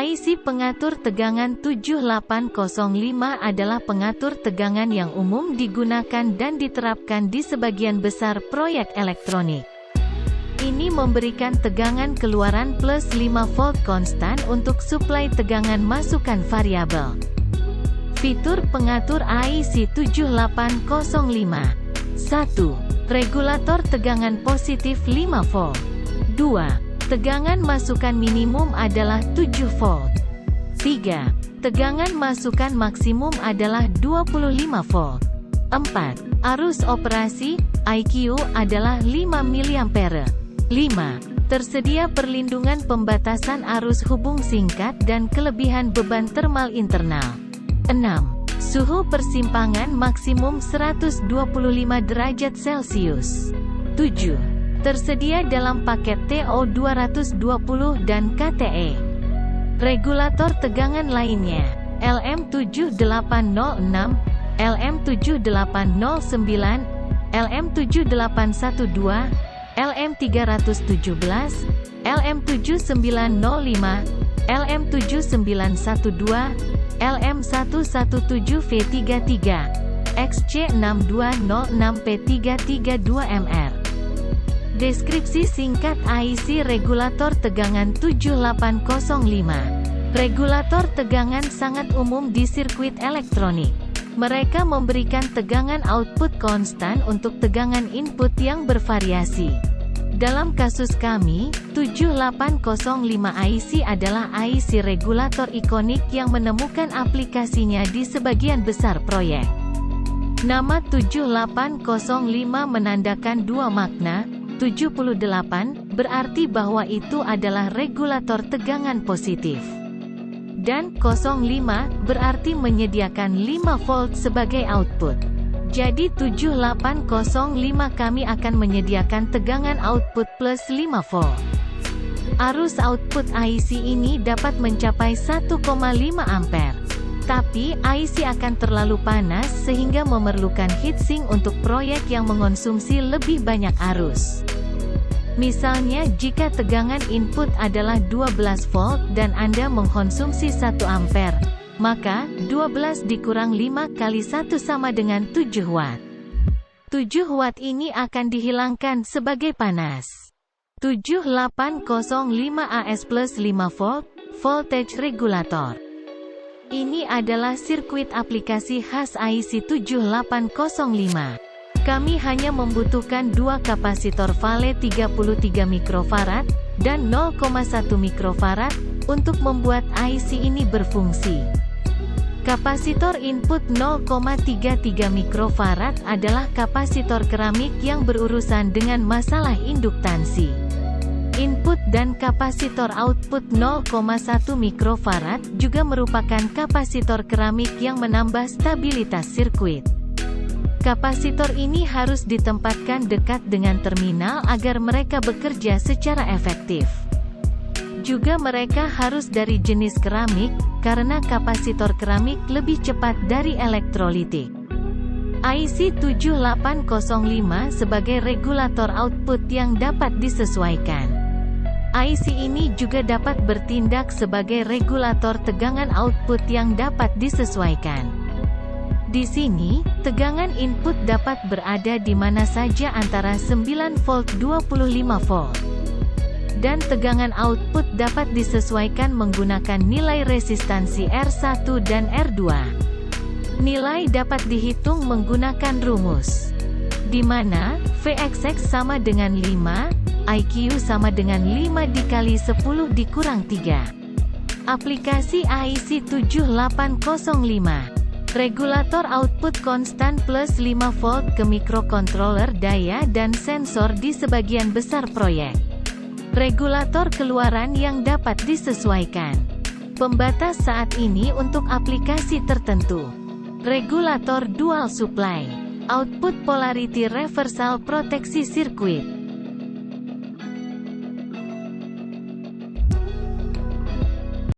IC pengatur tegangan 7805 adalah pengatur tegangan yang umum digunakan dan diterapkan di sebagian besar proyek elektronik. Ini memberikan tegangan keluaran plus 5 volt konstan untuk suplai tegangan masukan variabel. Fitur pengatur IC 7805. 1. Regulator tegangan positif 5 volt. 2. Tegangan masukan minimum adalah 7 volt. 3. Tegangan masukan maksimum adalah 25 volt. 4. Arus operasi, IQ, adalah 5 mA. 5. Tersedia perlindungan pembatasan arus hubung singkat dan kelebihan beban termal internal. 6. Suhu persimpangan maksimum 125 derajat Celcius. 7. Tersedia dalam paket TO220 dan KTE. Regulator tegangan lainnya, LM7806, LM7809, LM7812, LM317, LM7905, LM7912, LM117V33, XC6206P332MR. Deskripsi singkat IC regulator tegangan 7805. Regulator tegangan sangat umum di sirkuit elektronik. Mereka memberikan tegangan output konstan untuk tegangan input yang bervariasi. Dalam kasus kami, 7805 IC adalah IC regulator ikonik yang menemukan aplikasinya di sebagian besar proyek. Nama 7805 menandakan dua makna. 78 berarti bahwa itu adalah regulator tegangan positif. Dan 05 berarti menyediakan 5 volt sebagai output. Jadi 7805 kami akan menyediakan tegangan output plus 5 volt. Arus output IC ini dapat mencapai 1,5 ampere. Tapi, IC akan terlalu panas sehingga memerlukan heatsink untuk proyek yang mengonsumsi lebih banyak arus. Misalnya jika tegangan input adalah 12 volt dan Anda mengkonsumsi 1 ampere, maka 12 dikurang 5 kali 1 sama dengan 7 watt. 7 watt ini akan dihilangkan sebagai panas. 7805 AS plus 5 volt, voltage regulator. Ini adalah sirkuit aplikasi khas IC 7805. Kami hanya membutuhkan dua kapasitor Vale 33 mikrofarad dan 0,1 mikrofarad untuk membuat IC ini berfungsi. Kapasitor input 0,33 mikrofarad adalah kapasitor keramik yang berurusan dengan masalah induktansi. Input dan kapasitor output 0,1 mikrofarad juga merupakan kapasitor keramik yang menambah stabilitas sirkuit. Kapasitor ini harus ditempatkan dekat dengan terminal agar mereka bekerja secara efektif. Juga mereka harus dari jenis keramik, karena kapasitor keramik lebih cepat dari elektrolitik. IC 7805 sebagai regulator output yang dapat disesuaikan. IC ini juga dapat bertindak sebagai regulator tegangan output yang dapat disesuaikan. Di sini, tegangan input dapat berada di mana saja antara 9 volt 25 volt. Dan tegangan output dapat disesuaikan menggunakan nilai resistansi R1 dan R2. Nilai dapat dihitung menggunakan rumus, di mana Vxx sama dengan 5, IQ sama dengan 5 dikali 10 dikurang 3. Aplikasi IC 7805. Regulator output konstan plus 5 volt ke mikrokontroler daya dan sensor di sebagian besar proyek. Regulator keluaran yang dapat disesuaikan. Pembatas saat ini untuk aplikasi tertentu. Regulator dual supply. Output polarity reversal proteksi sirkuit.